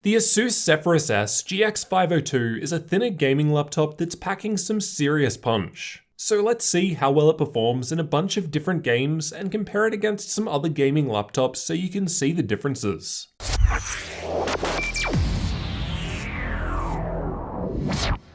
The ASUS Zephyrus S GX502 is a thinner gaming laptop that's packing some serious punch. So let's see how well it performs in a bunch of different games and compare it against some other gaming laptops so you can see the differences.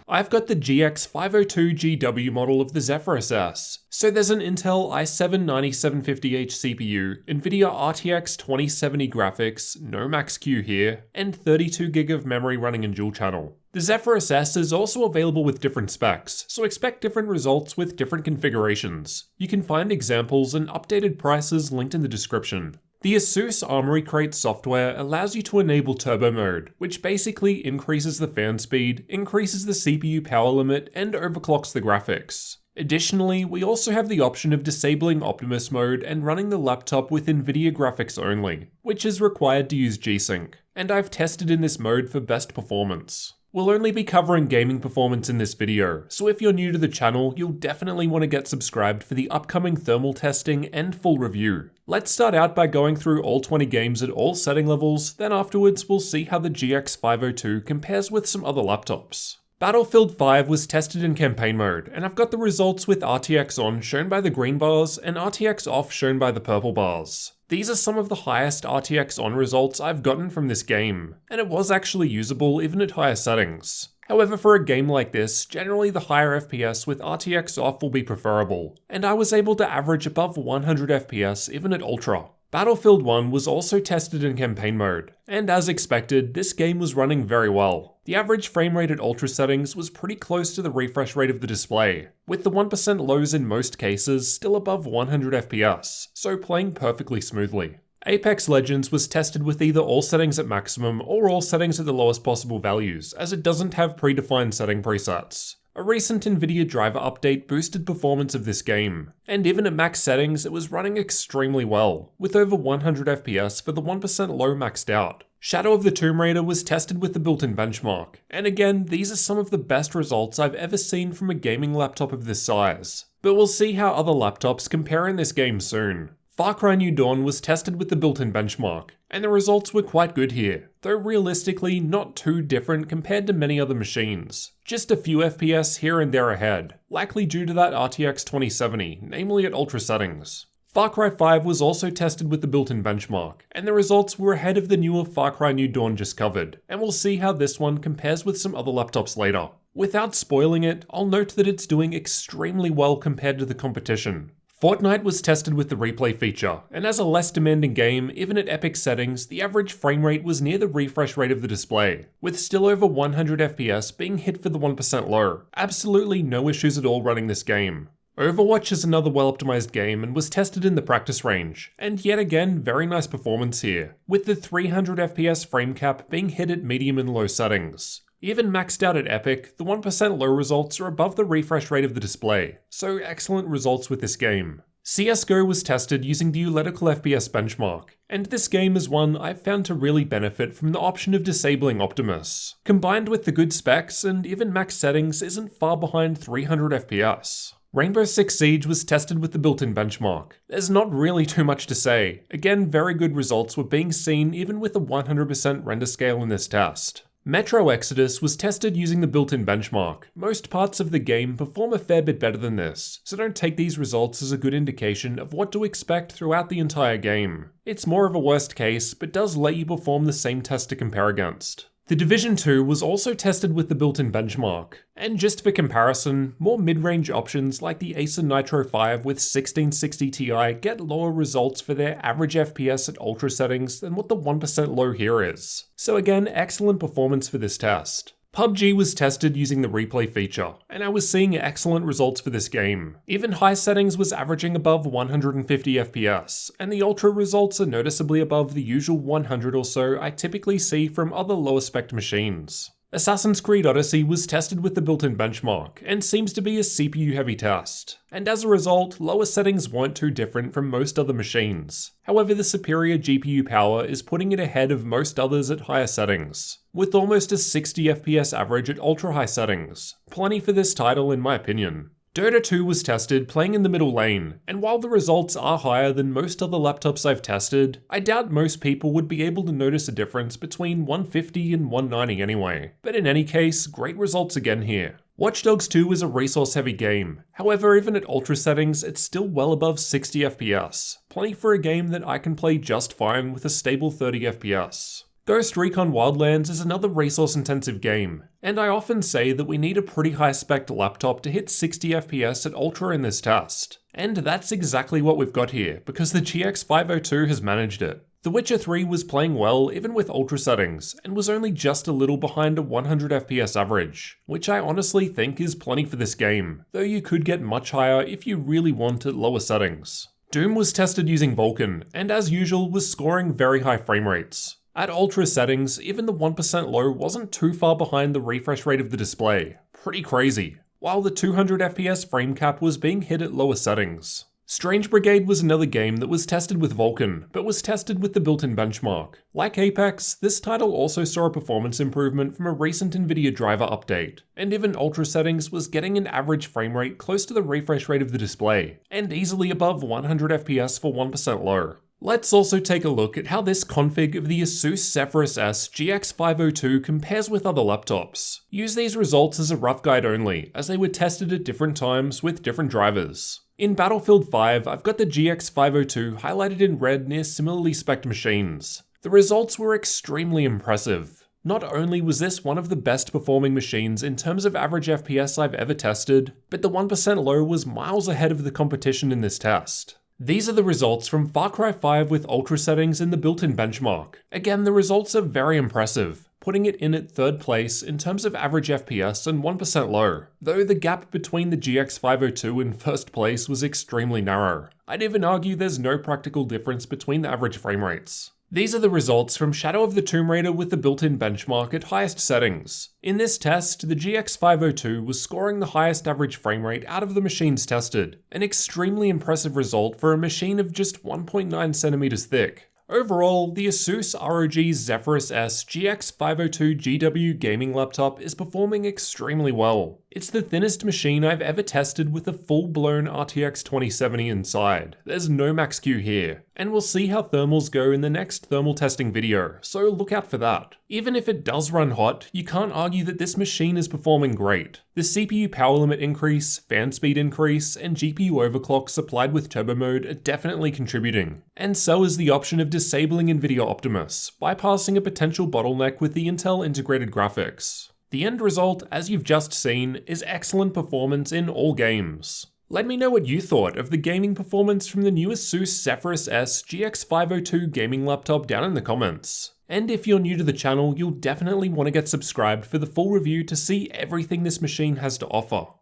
I've got the GX502GW model of the Zephyrus S. So there's an Intel i7-9750H CPU, NVIDIA RTX 2070 graphics, no Max-Q here, and 32GB of memory running in dual channel. The Zephyrus S is also available with different specs, so expect different results with different configurations. You can find examples and updated prices linked in the description. The ASUS Armoury Crate software allows you to enable turbo mode, which basically increases the fan speed, increases the CPU power limit, and overclocks the graphics. Additionally, we also have the option of disabling Optimus mode and running the laptop with NVIDIA graphics only, which is required to use G-Sync, and I've tested in this mode for best performance. We'll only be covering gaming performance in this video, so if you're new to the channel, you'll definitely want to get subscribed for the upcoming thermal testing and full review. Let's start out by going through all 20 games at all setting levels, then afterwards we'll see how the GX502 compares with some other laptops. Battlefield 5 was tested in campaign mode, and I've got the results with RTX on shown by the green bars and RTX off shown by the purple bars. These are some of the highest RTX on results I've gotten from this game, and it was actually usable even at higher settings. However, for a game like this, generally the higher FPS with RTX off will be preferable, and I was able to average above 100 FPS even at Ultra. Battlefield 1 was also tested in campaign mode, and as expected, this game was running very well. The average frame rate at Ultra settings was pretty close to the refresh rate of the display, with the 1% lows in most cases still above 100 FPS, so playing perfectly smoothly. Apex Legends was tested with either all settings at maximum or all settings at the lowest possible values, as it doesn't have predefined setting presets. A recent NVIDIA driver update boosted performance of this game, and even at max settings it was running extremely well, with over 100 FPS for the 1% low maxed out. Shadow of the Tomb Raider was tested with the built-in benchmark, and again, these are some of the best results I've ever seen from a gaming laptop of this size. But we'll see how other laptops compare in this game soon. Far Cry New Dawn was tested with the built-in benchmark, and the results were quite good here, though realistically not too different compared to many other machines. Just a few FPS here and there ahead, likely due to that RTX 2070, namely at ultra settings. Far Cry 5 was also tested with the built-in benchmark, and the results were ahead of the newer Far Cry New Dawn just covered, and we'll see how this one compares with some other laptops later. Without spoiling it, I'll note that it's doing extremely well compared to the competition. Fortnite was tested with the replay feature, and as a less demanding game, even at epic settings, the average frame rate was near the refresh rate of the display, with still over 100 FPS being hit for the 1% low. Absolutely no issues at all running this game. Overwatch is another well-optimized game and was tested in the practice range, and yet again, very nice performance here, with the 300 FPS frame cap being hit at medium and low settings. Even maxed out at Epic, the 1% low results are above the refresh rate of the display, so excellent results with this game. CSGO was tested using the Euletical FPS benchmark, and this game is one I've found to really benefit from the option of disabling Optimus. Combined with the good specs and even max settings isn't far behind 300 FPS. Rainbow Six Siege was tested with the built-in benchmark. There's not really too much to say. Again, very good results were being seen even with a 100% render scale in this test. Metro Exodus was tested using the built-in benchmark. Most parts of the game perform a fair bit better than this, so don't take these results as a good indication of what to expect throughout the entire game. It's more of a worst case, but does let you perform the same test to compare against. The Division 2 was also tested with the built-in benchmark, and just for comparison, more mid-range options like the Acer Nitro 5 with 1660 Ti get lower results for their average FPS at ultra settings than what the 1% low here is. So again, excellent performance for this test. PUBG was tested using the replay feature, and I was seeing excellent results for this game. Even high settings was averaging above 150 FPS, and the ultra results are noticeably above the usual 100 or so I typically see from other lower spec machines. Assassin's Creed Odyssey was tested with the built-in benchmark, and seems to be a CPU-heavy test, and as a result, lower settings weren't too different from most other machines. However, the superior GPU power is putting it ahead of most others at higher settings, with almost a 60 FPS average at ultra-high settings. Plenty for this title in my opinion. Dota 2 was tested playing in the middle lane, and while the results are higher than most other laptops I've tested, I doubt most people would be able to notice a difference between 150 and 190 anyway. But in any case, great results again here. Watch Dogs 2 is a resource-heavy game, however even at ultra settings it's still well above 60 FPS, plenty for a game that I can play just fine with a stable 30 FPS. Ghost Recon Wildlands is another resource-intensive game, and I often say that we need a pretty high-spec laptop to hit 60 FPS at Ultra in this test. And that's exactly what we've got here, because the GX502 has managed it. The Witcher 3 was playing well even with Ultra settings, and was only just a little behind a 100 FPS average, which I honestly think is plenty for this game, though you could get much higher if you really want at lower settings. Doom was tested using Vulkan, and as usual was scoring very high frame rates. At ultra settings, even the 1% low wasn't too far behind the refresh rate of the display. Pretty crazy. While the 200 FPS frame cap was being hit at lower settings. Strange Brigade was another game that was tested with Vulkan, but was tested with the built-in benchmark. Like Apex, this title also saw a performance improvement from a recent Nvidia driver update, and even ultra settings was getting an average frame rate close to the refresh rate of the display, and easily above 100 FPS for 1% low. Let's also take a look at how this config of the ASUS Zephyrus S GX502 compares with other laptops. Use these results as a rough guide only, as they were tested at different times with different drivers. In Battlefield 5, I've got the GX502 highlighted in red near similarly spec'd machines. The results were extremely impressive. Not only was this one of the best performing machines in terms of average FPS I've ever tested, but the 1% low was miles ahead of the competition in this test. These are the results from Far Cry 5 with ultra settings in the built-in benchmark. Again, the results are very impressive, putting it in at third place in terms of average FPS and 1% low, though the gap between the GX502 and first place was extremely narrow. I'd even argue there's no practical difference between the average frame rates. These are the results from Shadow of the Tomb Raider with the built-in benchmark at highest settings. In this test, the GX502 was scoring the highest average frame rate out of the machines tested, an extremely impressive result for a machine of just 1.9 centimeters thick. Overall, the ASUS ROG Zephyrus S GX502GW gaming laptop is performing extremely well. It's the thinnest machine I've ever tested with a full-blown RTX 2070 inside. There's no max Q here, and we'll see how thermals go in the next thermal testing video, so look out for that. Even if it does run hot, you can't argue that this machine is performing great. The CPU power limit increase, fan speed increase, and GPU overclock supplied with turbo mode are definitely contributing. And so is the option of disabling NVIDIA Optimus, bypassing a potential bottleneck with the Intel integrated graphics. The end result, as you've just seen, is excellent performance in all games. Let me know what you thought of the gaming performance from the new ASUS Zephyrus S GX502 gaming laptop down in the comments. And if you're new to the channel, you'll definitely want to get subscribed for the full review to see everything this machine has to offer.